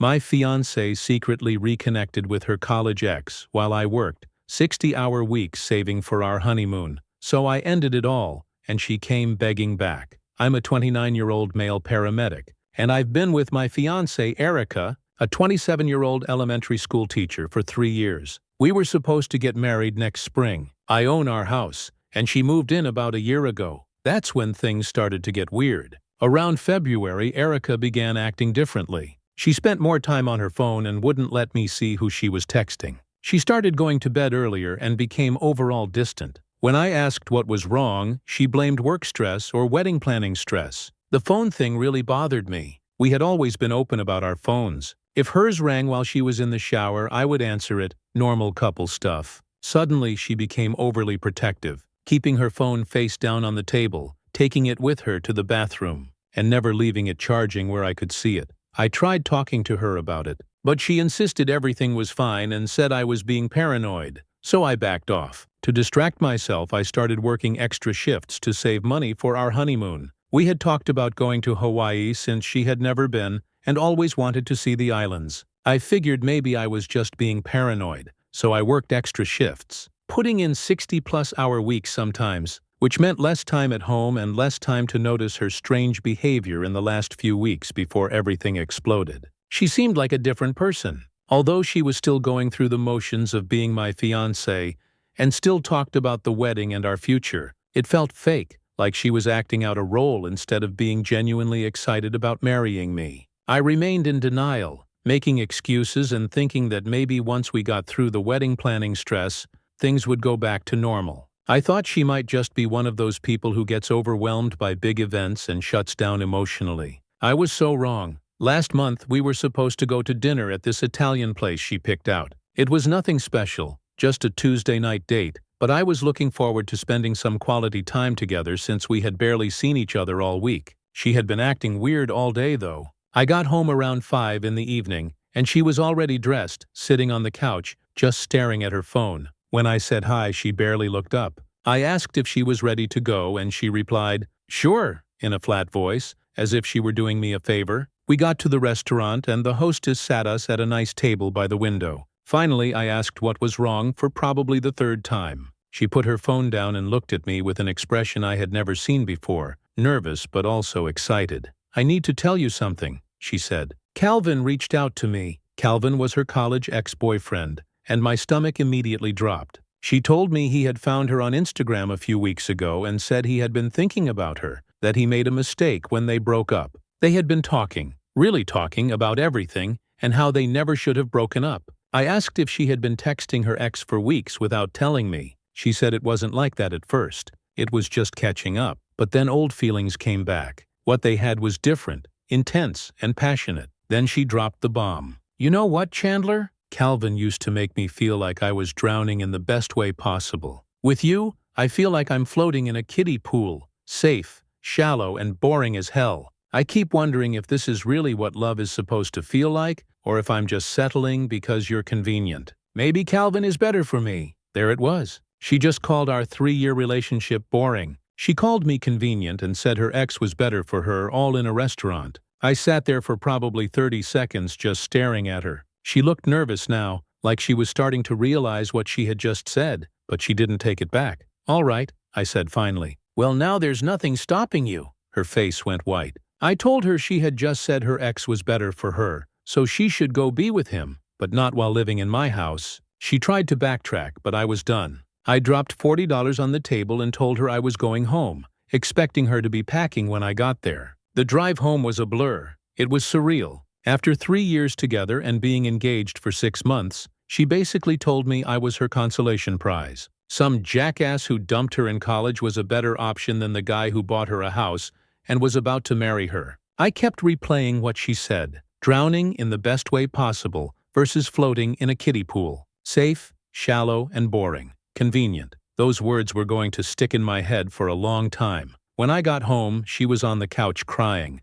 My fiancée secretly reconnected with her college ex while I worked 60-hour weeks saving for our honeymoon. So I ended it all, and she came begging back. I'm a 29-year-old male paramedic, and I've been with my fiancée Erica, a 27-year-old elementary school teacher, for 3 years. We were supposed to get married next spring. I own our house, and she moved in about a year ago. That's when things started to get weird. Around February, Erica began acting differently. She spent more time on her phone and wouldn't let me see who she was texting. She started going to bed earlier and became overall distant. When I asked what was wrong, she blamed work stress or wedding planning stress. The phone thing really bothered me. We had always been open about our phones. If hers rang while she was in the shower, I would answer it, normal couple stuff. Suddenly, she became overly protective, keeping her phone face down on the table, taking it with her to the bathroom, and never leaving it charging where I could see it. I tried talking to her about it, but she insisted everything was fine and said I was being paranoid, so I backed off. To distract myself, I started working extra shifts to save money for our honeymoon. We had talked about going to Hawaii since she had never been and always wanted to see the islands. I figured maybe I was just being paranoid, so I worked extra shifts, putting in 60-plus-hour weeks sometimes, which meant less time at home and less time to notice her strange behavior in the last few weeks before everything exploded. She seemed like a different person. Although she was still going through the motions of being my fiancée and still talked about the wedding and our future, it felt fake, like she was acting out a role instead of being genuinely excited about marrying me. I remained in denial, making excuses and thinking that maybe once we got through the wedding planning stress, things would go back to normal. I thought she might just be one of those people who gets overwhelmed by big events and shuts down emotionally. I was so wrong. Last month, we were supposed to go to dinner at this Italian place she picked out. It was nothing special, just a Tuesday night date, but I was looking forward to spending some quality time together since we had barely seen each other all week. She had been acting weird all day, though. I got home around 5 in the evening, and she was already dressed, sitting on the couch, just staring at her phone. When I said hi, she barely looked up. I asked if she was ready to go, and she replied, "Sure," in a flat voice, as if she were doing me a favor. We got to the restaurant, and the hostess sat us at a nice table by the window. Finally, I asked what was wrong for probably the third time. She put her phone down and looked at me with an expression I had never seen before, nervous but also excited. "I need to tell you something," she said. "Calvin reached out to me." Calvin was her college ex-boyfriend, and my stomach immediately dropped. She told me he had found her on Instagram a few weeks ago and said he had been thinking about her, that he made a mistake when they broke up. They had been talking, really talking about everything, and how they never should have broken up. I asked if she had been texting her ex for weeks without telling me. She said it wasn't like that at first. It was just catching up. But then old feelings came back. What they had was different, intense, and passionate. Then she dropped the bomb. "You know what, Chandler? Calvin used to make me feel like I was drowning in the best way possible. With you, I feel like I'm floating in a kiddie pool, safe, shallow, and boring as hell. I keep wondering if this is really what love is supposed to feel like, or if I'm just settling because you're convenient. Maybe Calvin is better for me." There it was. She just called our 3-year relationship boring. She called me convenient and said her ex was better for her, all in a restaurant. I sat there for probably 30 seconds just staring at her. She looked nervous now, like she was starting to realize what she had just said, but she didn't take it back. "All right," I said finally. "Well, now there's nothing stopping you." Her face went white. I told her she had just said her ex was better for her, so she should go be with him, but not while living in my house. She tried to backtrack, but I was done. I dropped $40 on the table and told her I was going home, expecting her to be packing when I got there. The drive home was a blur. It was surreal. After 3 years together and being engaged for 6 months, she basically told me I was her consolation prize. Some jackass who dumped her in college was a better option than the guy who bought her a house and was about to marry her. I kept replaying what she said. Drowning in the best way possible versus floating in a kiddie pool. Safe, shallow, and boring. Convenient. Those words were going to stick in my head for a long time. When I got home, she was on the couch crying,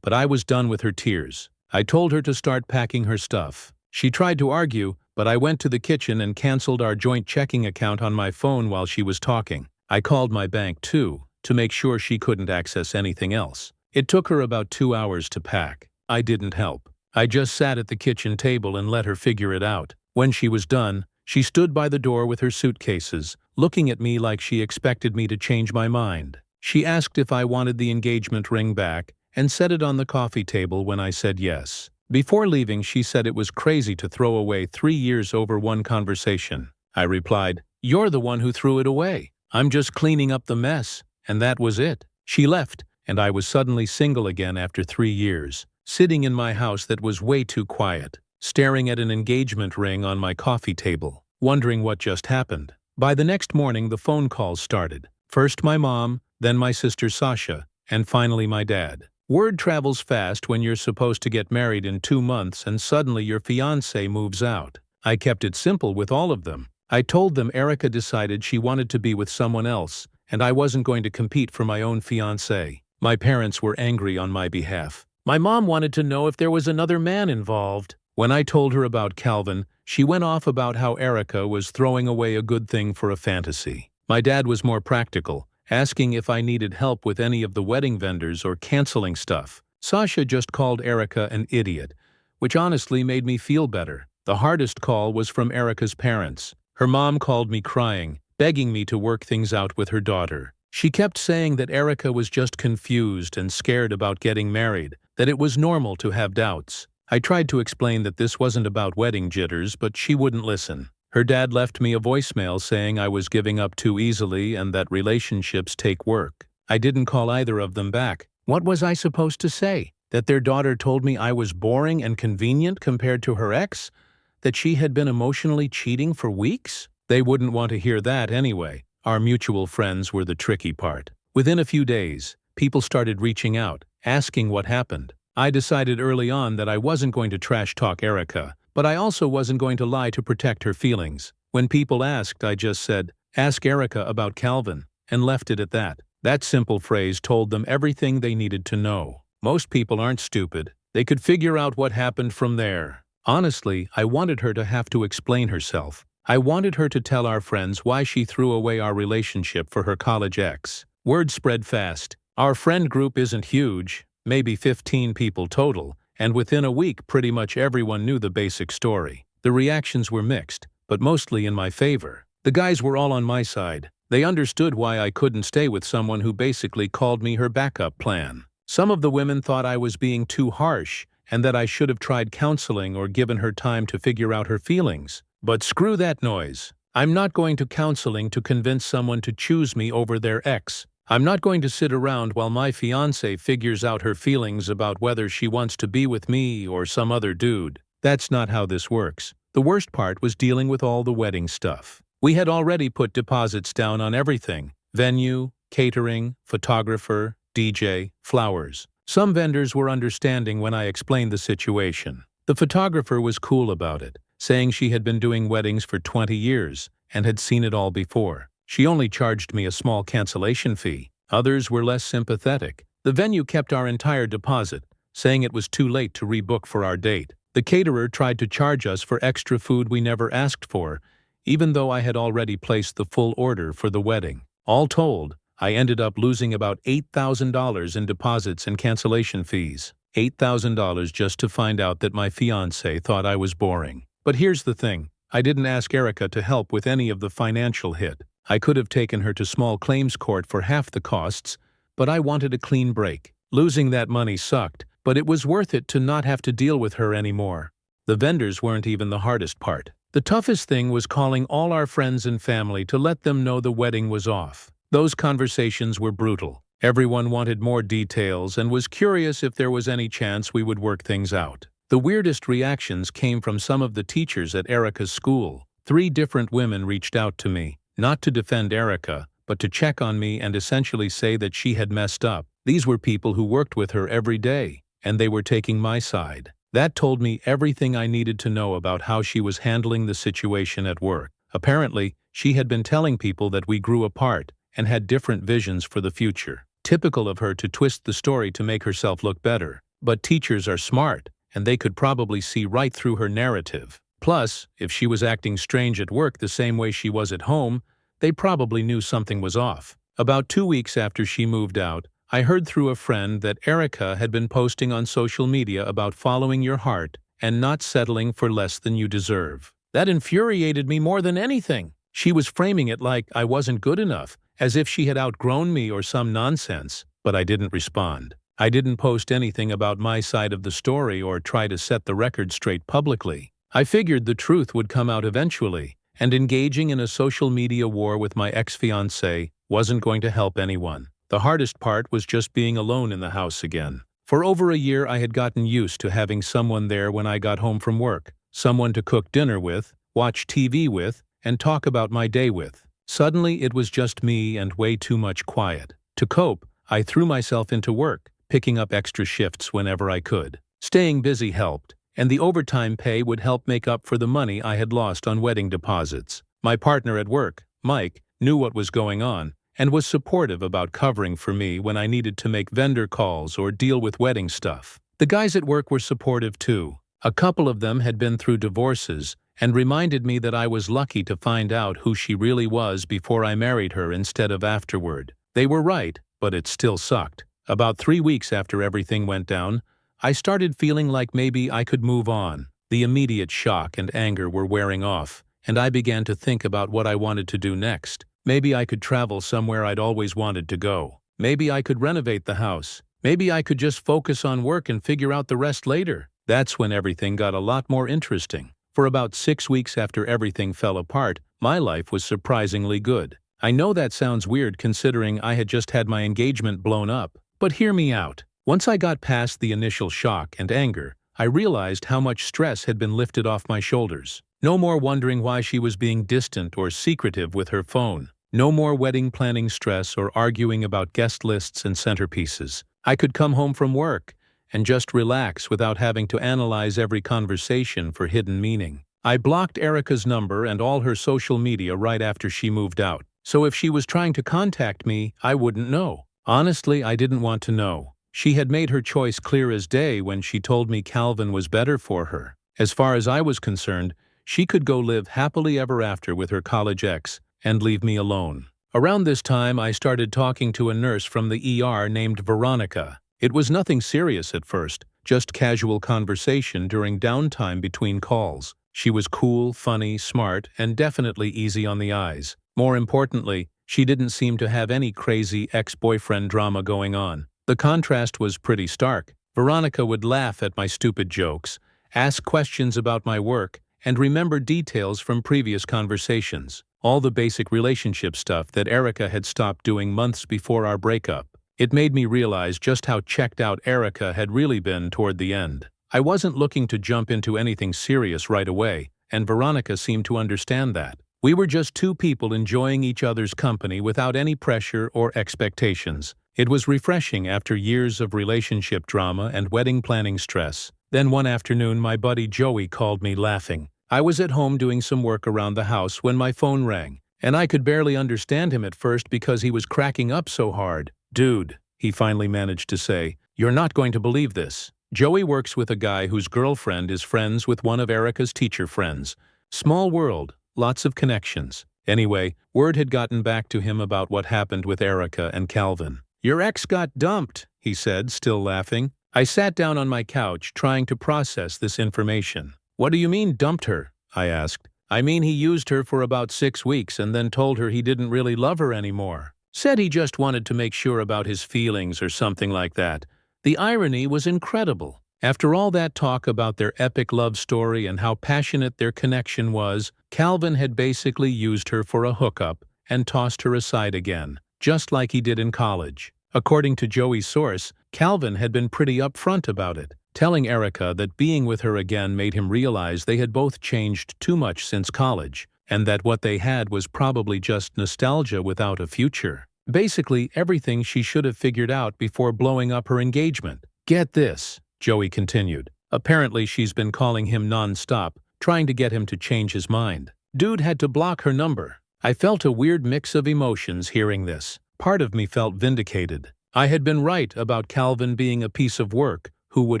but I was done with her tears. I told her to start packing her stuff. She tried to argue, but I went to the kitchen and canceled our joint checking account on my phone while she was talking. I called my bank too, to make sure she couldn't access anything else. It took her about 2 hours to pack. I didn't help. I just sat at the kitchen table and let her figure it out. When she was done, she stood by the door with her suitcases, looking at me like she expected me to change my mind. She asked if I wanted the engagement ring back and set it on the coffee table when I said yes. Before leaving, she said it was crazy to throw away 3 years over one conversation. I replied, "You're the one who threw it away. I'm just cleaning up the mess." And that was it. She left, and I was suddenly single again after 3 years, sitting in my house that was way too quiet, staring at an engagement ring on my coffee table, wondering what just happened. By the next morning, the phone calls started. First my mom, then my sister Sasha, and finally my dad. Word travels fast when you're supposed to get married in 2 months and suddenly your fiancé moves out. I kept it simple with all of them. I told them Erica decided she wanted to be with someone else, and I wasn't going to compete for my own fiancé. My parents were angry on my behalf. My mom wanted to know if there was another man involved. When I told her about Calvin, she went off about how Erica was throwing away a good thing for a fantasy. My dad was more practical, asking if I needed help with any of the wedding vendors or canceling stuff. Sasha just called Erica an idiot, which honestly made me feel better. The hardest call was from Erica's parents. Her mom called me crying, begging me to work things out with her daughter. She kept saying that Erica was just confused and scared about getting married, that it was normal to have doubts. I tried to explain that this wasn't about wedding jitters, but she wouldn't listen. Her dad left me a voicemail saying I was giving up too easily and that relationships take work. I didn't call either of them back. What was I supposed to say? That their daughter told me I was boring and convenient compared to her ex? That she had been emotionally cheating for weeks? They wouldn't want to hear that anyway. Our mutual friends were the tricky part. Within a few days, people started reaching out, asking what happened. I decided early on that I wasn't going to trash talk Erica, but I also wasn't going to lie to protect her feelings. When people asked, I just said, "Ask Erica about Calvin," and left it at that. That simple phrase told them everything they needed to know. Most people aren't stupid. They could figure out what happened from there. Honestly, I wanted her to have to explain herself. I wanted her to tell our friends why she threw away our relationship for her college ex. Word spread fast. Our friend group isn't huge, maybe 15 people total, and within a week pretty much everyone knew the basic story. The reactions were mixed, but mostly in my favor. The guys were all on my side. They understood why I couldn't stay with someone who basically called me her backup plan. Some of the women thought I was being too harsh and that I should have tried counseling or given her time to figure out her feelings. But screw that noise. I'm not going to counseling to convince someone to choose me over their ex. I'm not going to sit around while my fiancé figures out her feelings about whether she wants to be with me or some other dude. That's not how this works. The worst part was dealing with all the wedding stuff. We had already put deposits down on everything: venue, catering, photographer, DJ, flowers. Some vendors were understanding when I explained the situation. The photographer was cool about it, saying she had been doing weddings for 20 years and had seen it all before. She only charged me a small cancellation fee. Others were less sympathetic. The venue kept our entire deposit, saying it was too late to rebook for our date. The caterer tried to charge us for extra food we never asked for, even though I had already placed the full order for the wedding. All told, I ended up losing about $8,000 in deposits and cancellation fees. $8,000 just to find out that my fiancé thought I was boring. But here's the thing. I didn't ask Erica to help with any of the financial hit. I could have taken her to small claims court for half the costs, but I wanted a clean break. Losing that money sucked, but it was worth it to not have to deal with her anymore. The vendors weren't even the hardest part. The toughest thing was calling all our friends and family to let them know the wedding was off. Those conversations were brutal. Everyone wanted more details and was curious if there was any chance we would work things out. The weirdest reactions came from some of the teachers at Erica's school. 3 different women reached out to me, not to defend Erica, but to check on me and essentially say that she had messed up. These were people who worked with her every day, and they were taking my side. That told me everything I needed to know about how she was handling the situation at work. Apparently, she had been telling people that we grew apart and had different visions for the future. Typical of her to twist the story to make herself look better. But teachers are smart, and they could probably see right through her narrative. Plus, if she was acting strange at work the same way she was at home, they probably knew something was off. About 2 weeks after she moved out, I heard through a friend that Erica had been posting on social media about following your heart and not settling for less than you deserve. That infuriated me more than anything. She was framing it like I wasn't good enough, as if she had outgrown me or some nonsense, but I didn't respond. I didn't post anything about my side of the story or try to set the record straight publicly. I figured the truth would come out eventually, and engaging in a social media war with my ex-fiancée wasn't going to help anyone. The hardest part was just being alone in the house again. For over a year I had gotten used to having someone there when I got home from work, someone to cook dinner with, watch TV with, and talk about my day with. Suddenly it was just me and way too much quiet. To cope, I threw myself into work, picking up extra shifts whenever I could. Staying busy helped, and the overtime pay would help make up for the money I had lost on wedding deposits. My partner at work, Mike, knew what was going on and was supportive about covering for me when I needed to make vendor calls or deal with wedding stuff. The guys at work were supportive too. A couple of them had been through divorces and reminded me that I was lucky to find out who she really was before I married her instead of afterward. They were right, but it still sucked. About 3 weeks after everything went down, I started feeling like maybe I could move on. The immediate shock and anger were wearing off, and I began to think about what I wanted to do next. Maybe I could travel somewhere I'd always wanted to go. Maybe I could renovate the house. Maybe I could just focus on work and figure out the rest later. That's when everything got a lot more interesting. For about 6 weeks after everything fell apart, my life was surprisingly good. I know that sounds weird considering I had just had my engagement blown up, but hear me out. Once I got past the initial shock and anger, I realized how much stress had been lifted off my shoulders. No more wondering why she was being distant or secretive with her phone. No more wedding planning stress or arguing about guest lists and centerpieces. I could come home from work and just relax without having to analyze every conversation for hidden meaning. I blocked Erica's number and all her social media right after she moved out, so if she was trying to contact me, I wouldn't know. Honestly, I didn't want to know. She had made her choice clear as day when she told me Calvin was better for her. As far as I was concerned, she could go live happily ever after with her college ex and leave me alone. Around this time, I started talking to a nurse from the ER named Veronica. It was nothing serious at first, just casual conversation during downtime between calls. She was cool, funny, smart, and definitely easy on the eyes. More importantly, she didn't seem to have any crazy ex-boyfriend drama going on. The contrast was pretty stark. Veronica would laugh at my stupid jokes, ask questions about my work, and remember details from previous conversations. All the basic relationship stuff that Erica had stopped doing months before our breakup. It made me realize just how checked out Erica had really been toward the end. I wasn't looking to jump into anything serious right away, and Veronica seemed to understand that. We were just two people enjoying each other's company without any pressure or expectations. It was refreshing after years of relationship drama and wedding planning stress. Then one afternoon my buddy Joey called me laughing. I was at home doing some work around the house when my phone rang, and I could barely understand him at first because he was cracking up so hard. "Dude," he finally managed to say, "you're not going to believe this." Joey works with a guy whose girlfriend is friends with one of Erica's teacher friends. Small world, lots of connections. Anyway, word had gotten back to him about what happened with Erica and Calvin. "Your ex got dumped," he said, still laughing. I sat down on my couch, trying to process this information. "What do you mean, dumped her?" I asked. "I mean he used her for about 6 weeks and then told her he didn't really love her anymore. Said he just wanted to make sure about his feelings or something like that." The irony was incredible. After all that talk about their epic love story and how passionate their connection was, Calvin had basically used her for a hookup and tossed her aside again, just like he did in college. According to Joey's source, Calvin had been pretty upfront about it, telling Erica that being with her again made him realize they had both changed too much since college, and that what they had was probably just nostalgia without a future. Basically, everything she should have figured out before blowing up her engagement. "Get this," Joey continued. "Apparently she's been calling him non-stop, trying to get him to change his mind. Dude had to block her number." I felt a weird mix of emotions hearing this. Part of me felt vindicated. I had been right about Calvin being a piece of work who would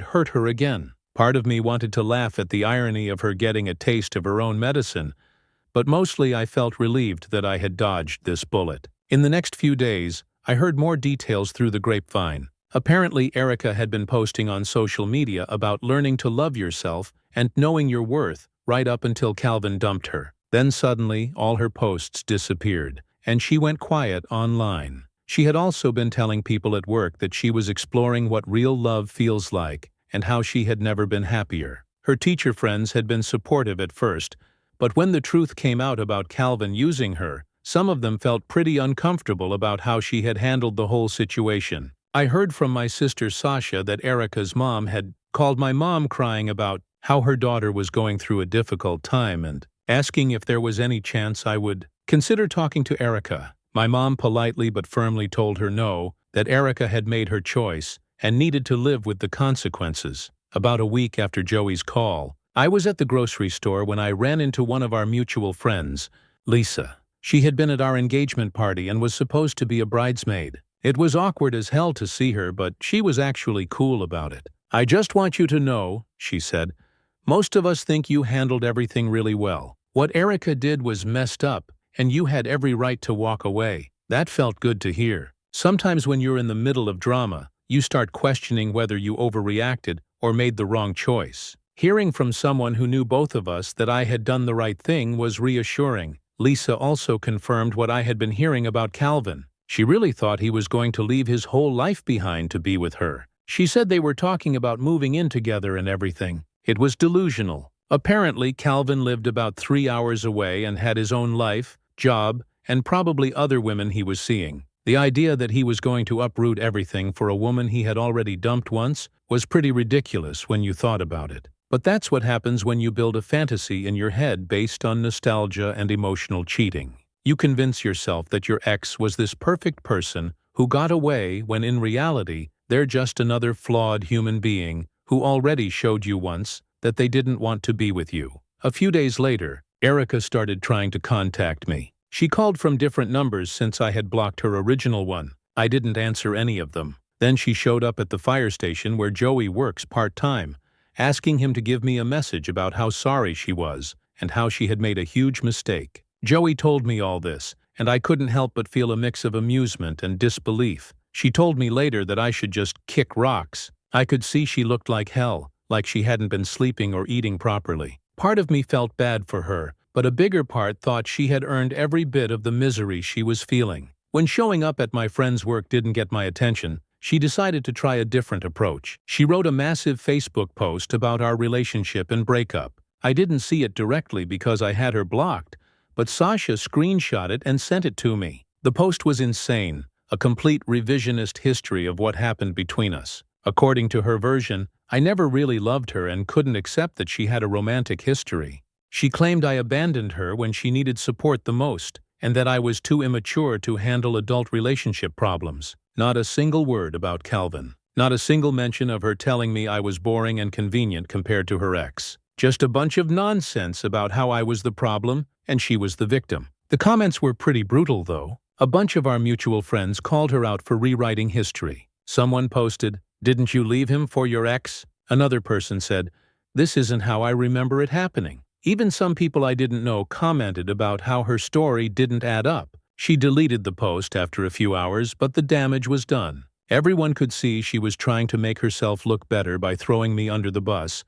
hurt her again. Part of me wanted to laugh at the irony of her getting a taste of her own medicine, but mostly I felt relieved that I had dodged this bullet. In the next few days, I heard more details through the grapevine. Apparently, Erica had been posting on social media about learning to love yourself and knowing your worth right up until Calvin dumped her. Then suddenly, all her posts disappeared, and she went quiet online. She had also been telling people at work that she was exploring what real love feels like and how she had never been happier. Her teacher friends had been supportive at first, but when the truth came out about Calvin using her, some of them felt pretty uncomfortable about how she had handled the whole situation. I heard from my sister Sasha that Erica's mom had called my mom crying about how her daughter was going through a difficult time and asking if there was any chance I would consider talking to Erica. My mom politely but firmly told her no, that Erica had made her choice and needed to live with the consequences. About a week after Joey's call, I was at the grocery store when I ran into one of our mutual friends, Lisa. She had been at our engagement party and was supposed to be a bridesmaid. It was awkward as hell to see her, but she was actually cool about it. "I just want you to know," she said, "most of us think you handled everything really well. What Erica did was messed up, and you had every right to walk away." That felt good to hear. Sometimes when you're in the middle of drama, you start questioning whether you overreacted or made the wrong choice. Hearing from someone who knew both of us that I had done the right thing was reassuring. Lisa also confirmed what I had been hearing about Calvin. She really thought he was going to leave his whole life behind to be with her. She said they were talking about moving in together and everything. It was delusional. Apparently, Calvin lived about 3 hours away and had his own life, job, and probably other women he was seeing. The idea that he was going to uproot everything for a woman he had already dumped once was pretty ridiculous when you thought about it. But that's what happens when you build a fantasy in your head based on nostalgia and emotional cheating. You convince yourself that your ex was this perfect person who got away when in reality they're just another flawed human being who already showed you once that they didn't want to be with you. A few days later, Erica started trying to contact me. She called from different numbers since I had blocked her original one. I didn't answer any of them. Then she showed up at the fire station where Joey works part-time, asking him to give me a message about how sorry she was and how she had made a huge mistake. Joey told me all this, and I couldn't help but feel a mix of amusement and disbelief. She told me later that I should just kick rocks. I could see she looked like hell, like she hadn't been sleeping or eating properly. Part of me felt bad for her, but a bigger part thought she had earned every bit of the misery she was feeling. When showing up at my friend's work didn't get my attention, she decided to try a different approach. She wrote a massive Facebook post about our relationship and breakup. I didn't see it directly because I had her blocked, but Sasha screenshot it and sent it to me. The post was insane, a complete revisionist history of what happened between us. According to her version, I never really loved her and couldn't accept that she had a romantic history. She claimed I abandoned her when she needed support the most, and that I was too immature to handle adult relationship problems. Not a single word about Calvin. Not a single mention of her telling me I was boring and convenient compared to her ex. Just a bunch of nonsense about how I was the problem and she was the victim. The comments were pretty brutal, though. A bunch of our mutual friends called her out for rewriting history. Someone posted, "Didn't you leave him for your ex?" Another person said, "This isn't how I remember it happening." Even some people I didn't know commented about how her story didn't add up. She deleted the post after a few hours, but the damage was done. Everyone could see she was trying to make herself look better by throwing me under the bus,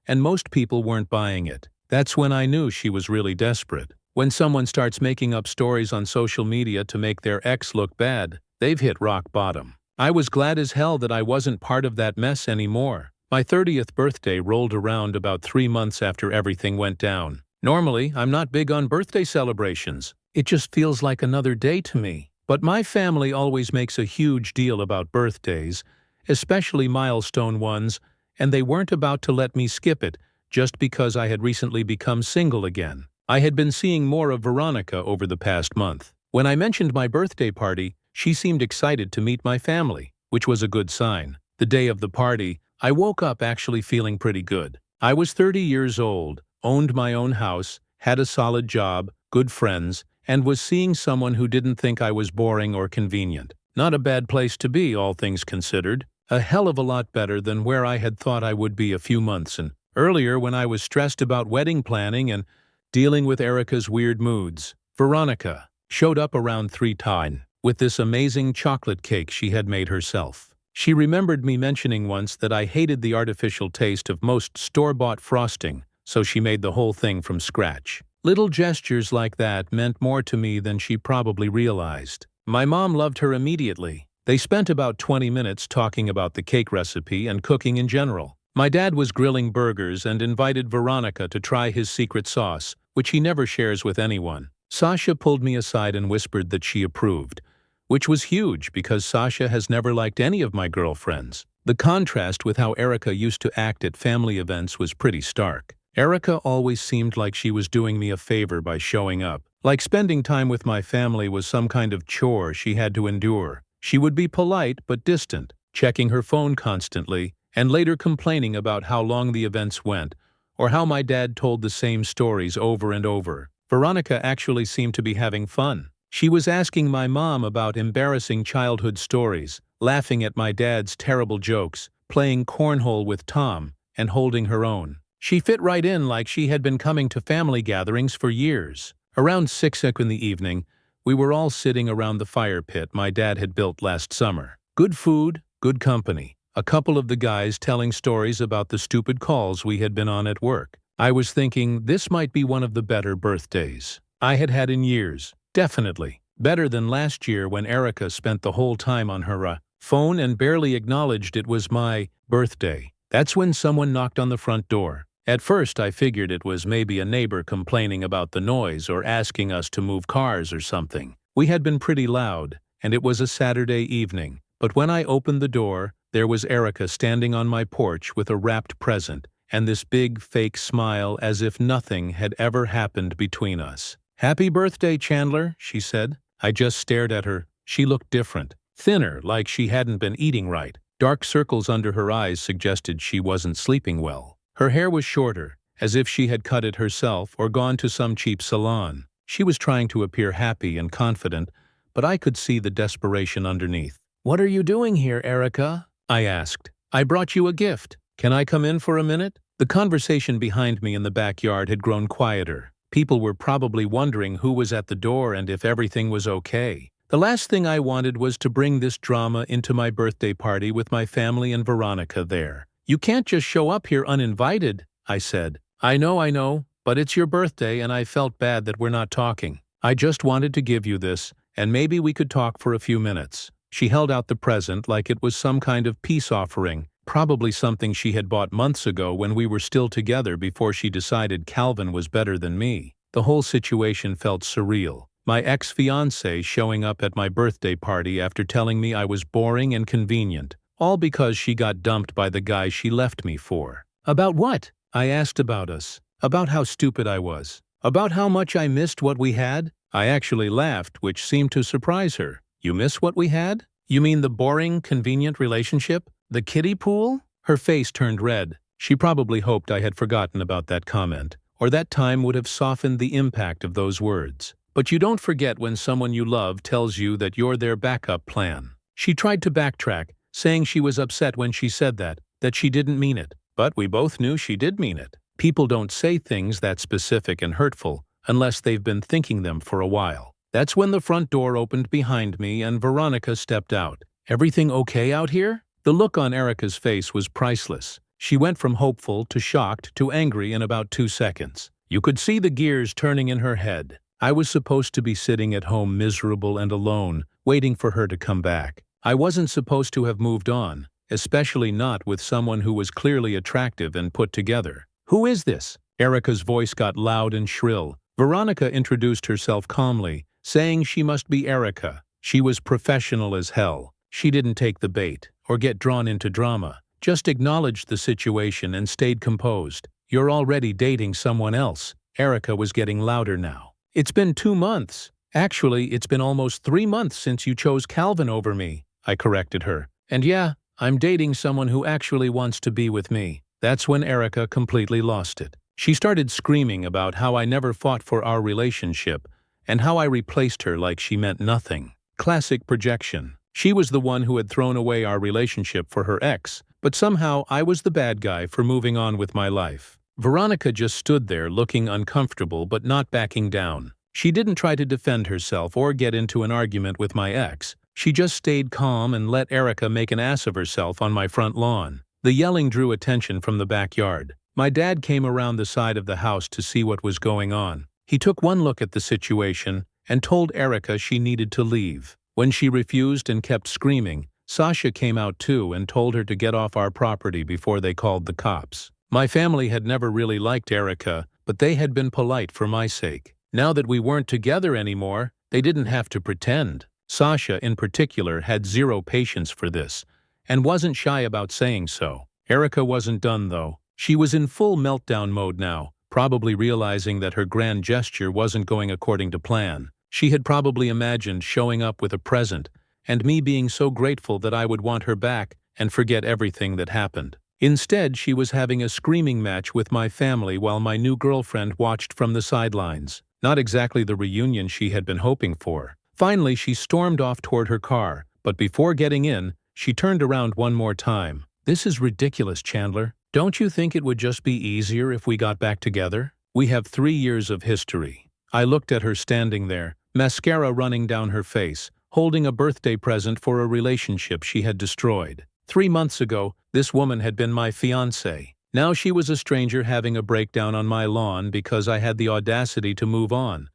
and most people weren't buying it. That's when I knew she was really desperate. When someone starts making up stories on social media to make their ex look bad, they've hit rock bottom. I was glad as hell that I wasn't part of that mess anymore. My 30th birthday rolled around about 3 months after everything went down. Normally, I'm not big on birthday celebrations. It just feels like another day to me. But my family always makes a huge deal about birthdays, especially milestone ones, and they weren't about to let me skip it just because I had recently become single again. I had been seeing more of Veronica over the past month. When I mentioned my birthday party, she seemed excited to meet my family, which was a good sign. The day of the party, I woke up actually feeling pretty good. I was 30 years old, owned my own house, had a solid job, good friends, and was seeing someone who didn't think I was boring or convenient. Not a bad place to be, all things considered. A hell of a lot better than where I had thought I would be a few months and earlier when I was stressed about wedding planning and dealing with Erica's weird moods. Veronica showed up around 3 times. with this amazing chocolate cake she had made herself. She remembered me mentioning once that I hated the artificial taste of most store-bought frosting, so she made the whole thing from scratch. Little gestures like that meant more to me than she probably realized. My mom loved her immediately. They spent about 20 minutes talking about the cake recipe and cooking in general. My dad was grilling burgers and invited Veronica to try his secret sauce, which he never shares with anyone. Sasha pulled me aside and whispered that she approved, which was huge because Sasha has never liked any of my girlfriends. The contrast with how Erica used to act at family events was pretty stark. Erica always seemed like she was doing me a favor by showing up. Like spending time with my family was some kind of chore she had to endure. She would be polite but distant, checking her phone constantly, and later complaining about how long the events went, or how my dad told the same stories over and over. Veronica actually seemed to be having fun. She was asking my mom about embarrassing childhood stories, laughing at my dad's terrible jokes, playing cornhole with Tom, and holding her own. She fit right in like she had been coming to family gatherings for years. Around 6 in the evening, we were all sitting around the fire pit my dad had built last summer. Good food, good company. A couple of the guys telling stories about the stupid calls we had been on at work. I was thinking this might be one of the better birthdays I had had in years. Definitely. Better than last year when Erica spent the whole time on her phone and barely acknowledged it was my birthday. That's when someone knocked on the front door. At first I figured it was maybe a neighbor complaining about the noise or asking us to move cars or something. We had been pretty loud, and it was a Saturday evening. But when I opened the door, there was Erica standing on my porch with a wrapped present, and this big fake smile as if nothing had ever happened between us. "Happy birthday, Chandler," she said. I just stared at her. She looked different. Thinner, like she hadn't been eating right. Dark circles under her eyes suggested she wasn't sleeping well. Her hair was shorter, as if she had cut it herself or gone to some cheap salon. She was trying to appear happy and confident, but I could see the desperation underneath. "What are you doing here, Erica?" I asked. "I brought you a gift. Can I come in for a minute?" The conversation behind me in the backyard had grown quieter. People were probably wondering who was at the door and if everything was okay. The last thing I wanted was to bring this drama into my birthday party with my family and Veronica there. "You can't just show up here uninvited," I said. I know, but it's your birthday and I felt bad that we're not talking. I just wanted to give you this, and maybe we could talk for a few minutes." She held out the present like it was some kind of peace offering, probably something she had bought months ago when we were still together before she decided Calvin was better than me. The whole situation felt surreal. My ex-fiancée showing up at my birthday party after telling me I was boring and convenient, all because she got dumped by the guy she left me for. "About what?" I asked. "About us. About how stupid I was. About how much I missed what we had." I actually laughed, which seemed to surprise her. "You miss what we had? You mean the boring, convenient relationship? The kiddie pool?" Her face turned red. She probably hoped I had forgotten about that comment, or that time would have softened the impact of those words. But you don't forget when someone you love tells you that you're their backup plan. She tried to backtrack, saying she was upset when she said that she didn't mean it. But we both knew she did mean it. People don't say things that specific and hurtful unless they've been thinking them for a while. That's when the front door opened behind me and Veronica stepped out. "Everything okay out here?" The look on Erica's face was priceless. She went from hopeful to shocked to angry in about 2 seconds. You could see the gears turning in her head. I was supposed to be sitting at home miserable and alone, waiting for her to come back. I wasn't supposed to have moved on, especially not with someone who was clearly attractive and put together. "Who is this?" Erica's voice got loud and shrill. Veronica introduced herself calmly, saying she must be Erica. She was professional as hell. She didn't take the bait or get drawn into drama, just acknowledged the situation and stayed composed. "You're already dating someone else." Erica was getting louder now. "It's been 2 months. Actually, it's been almost 3 months since you chose Calvin over me," I corrected her. "And yeah, I'm dating someone who actually wants to be with me." That's when Erica completely lost it. She started screaming about how I never fought for our relationship and how I replaced her like she meant nothing. Classic projection. She was the one who had thrown away our relationship for her ex, but somehow I was the bad guy for moving on with my life. Veronica just stood there looking uncomfortable but not backing down. She didn't try to defend herself or get into an argument with my ex. She just stayed calm and let Erica make an ass of herself on my front lawn. The yelling drew attention from the backyard. My dad came around the side of the house to see what was going on. He took one look at the situation and told Erica she needed to leave. When she refused and kept screaming, Sasha came out too and told her to get off our property before they called the cops. My family had never really liked Erica, but they had been polite for my sake. Now that we weren't together anymore, they didn't have to pretend. Sasha, in particular, had zero patience for this, and wasn't shy about saying so. Erica wasn't done, though. She was in full meltdown mode now, probably realizing that her grand gesture wasn't going according to plan. She had probably imagined showing up with a present, and me being so grateful that I would want her back and forget everything that happened. Instead, she was having a screaming match with my family while my new girlfriend watched from the sidelines. Not exactly the reunion she had been hoping for. Finally, she stormed off toward her car, but before getting in, she turned around one more time. "This is ridiculous, Chandler. Don't you think it would just be easier if we got back together? We have 3 years of history." I looked at her standing there, mascara running down her face, holding a birthday present for a relationship she had destroyed. 3 months ago, this woman had been my fiancée. Now she was a stranger having a breakdown on my lawn because I had the audacity to move on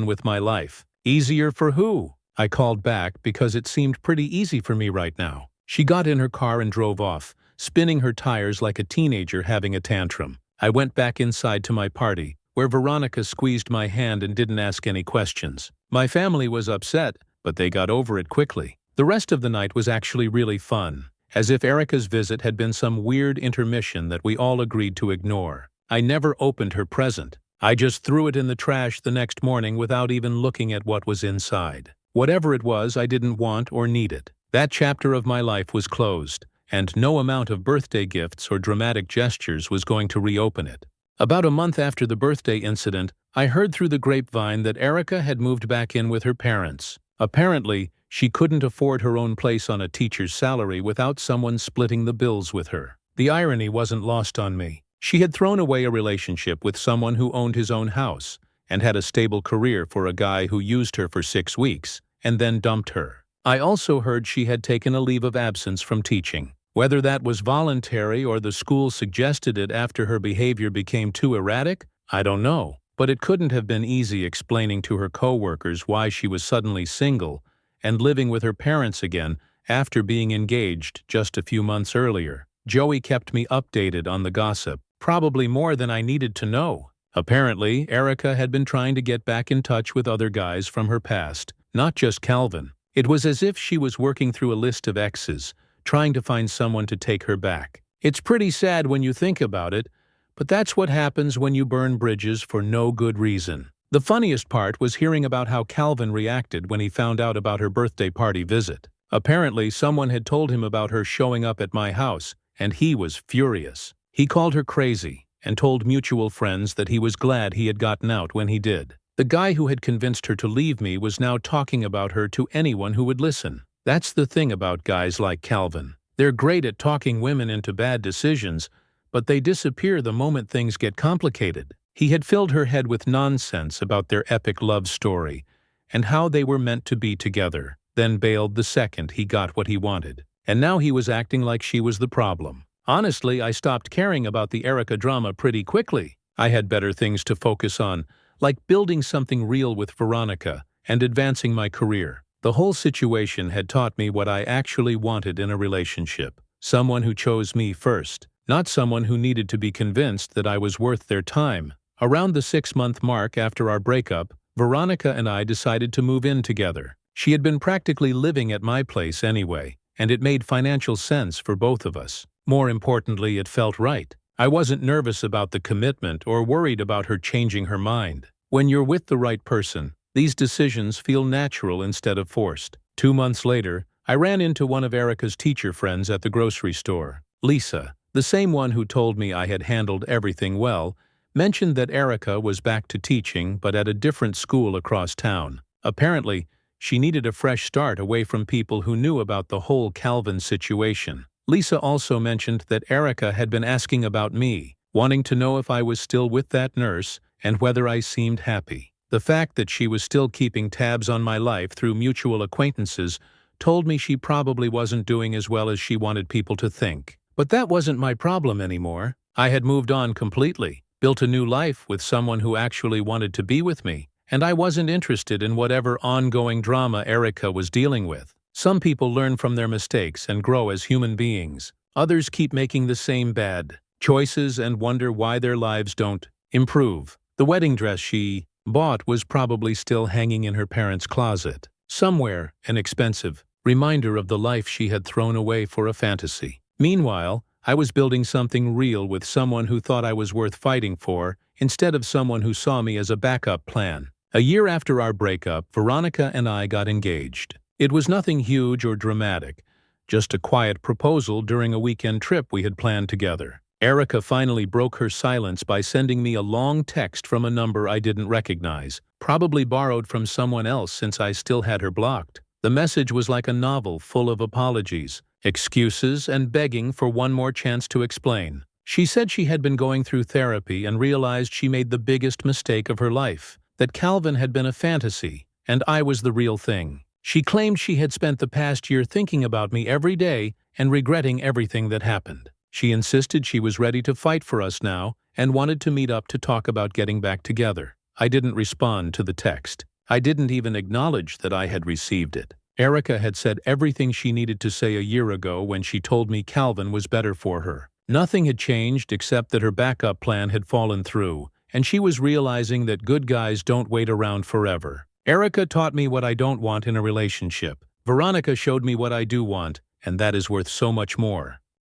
with my life. Easier for who? I called back because it seemed pretty easy for me right now. She got in her car and drove off, spinning her tires like a teenager having a tantrum. I went back inside to my party, where Veronica squeezed my hand and didn't ask any questions. My family was upset, but they got over it quickly. The rest of the night was actually really fun, as if Erica's visit had been some weird intermission that we all agreed to ignore. I never opened her present. I just threw it in the trash the next morning without even looking at what was inside. Whatever it was, I didn't want or need it. That chapter of my life was closed, and no amount of birthday gifts or dramatic gestures was going to reopen it. About a month after the birthday incident, I heard through the grapevine that Erica had moved back in with her parents. Apparently, she couldn't afford her own place on a teacher's salary without someone splitting the bills with her. The irony wasn't lost on me. She had thrown away a relationship with someone who owned his own house and had a stable career for a guy who used her for 6 weeks and then dumped her. I also heard she had taken a leave of absence from teaching. Whether that was voluntary or the school suggested it after her behavior became too erratic, I don't know. But it couldn't have been easy explaining to her coworkers why she was suddenly single and living with her parents again after being engaged just a few months earlier. Joey kept me updated on the gossip, probably more than I needed to know. Apparently, Erica had been trying to get back in touch with other guys from her past, not just Calvin. It was as if she was working through a list of exes, trying to find someone to take her back. It's pretty sad when you think about it, but that's what happens when you burn bridges for no good reason. The funniest part was hearing about how Calvin reacted when he found out about her birthday party visit. Apparently, someone had told him about her showing up at my house, and he was furious. He called her crazy and told mutual friends that he was glad he had gotten out when he did. The guy who had convinced her to leave me was now talking about her to anyone who would listen. That's the thing about guys like Calvin. They're great at talking women into bad decisions, but they disappear the moment things get complicated. He had filled her head with nonsense about their epic love story and how they were meant to be together, then bailed the second he got what he wanted. And now he was acting like she was the problem. Honestly, I stopped caring about the Erica drama pretty quickly. I had better things to focus on, like building something real with Veronica and advancing my career. The whole situation had taught me what I actually wanted in a relationship. Someone who chose me first, not someone who needed to be convinced that I was worth their time. Around the 6-month mark after our breakup, Veronica and I decided to move in together. She had been practically living at my place anyway, and it made financial sense for both of us. More importantly, it felt right. I wasn't nervous about the commitment or worried about her changing her mind. When you're with the right person, these decisions feel natural instead of forced. 2 months later, I ran into one of Erica's teacher friends at the grocery store. Lisa, the same one who told me I had handled everything well, mentioned that Erica was back to teaching but at a different school across town. Apparently, she needed a fresh start away from people who knew about the whole Calvin situation. Lisa also mentioned that Erica had been asking about me, wanting to know if I was still with that nurse and whether I seemed happy. The fact that she was still keeping tabs on my life through mutual acquaintances told me she probably wasn't doing as well as she wanted people to think. But that wasn't my problem anymore. I had moved on completely, built a new life with someone who actually wanted to be with me, and I wasn't interested in whatever ongoing drama Erica was dealing with. Some people learn from their mistakes and grow as human beings. Others keep making the same bad choices and wonder why their lives don't improve. The wedding dress she bought was probably still hanging in her parents' closet. Somewhere, an expensive reminder of the life she had thrown away for a fantasy. Meanwhile, I was building something real with someone who thought I was worth fighting for, instead of someone who saw me as a backup plan. A year after our breakup, Veronica and I got engaged. It was nothing huge or dramatic, just a quiet proposal during a weekend trip we had planned together. Erica finally broke her silence by sending me a long text from a number I didn't recognize, probably borrowed from someone else since I still had her blocked. The message was like a novel full of apologies, excuses, and begging for one more chance to explain. She said she had been going through therapy and realized she made the biggest mistake of her life, that Calvin had been a fantasy, and I was the real thing. She claimed she had spent the past year thinking about me every day and regretting everything that happened. She insisted she was ready to fight for us now and wanted to meet up to talk about getting back together. I didn't respond to the text. I didn't even acknowledge that I had received it. Erica had said everything she needed to say a year ago when she told me Calvin was better for her. Nothing had changed except that her backup plan had fallen through, and she was realizing that good guys don't wait around forever. Erica taught me what I don't want in a relationship. Veronica showed me what I do want, and that is worth so much more.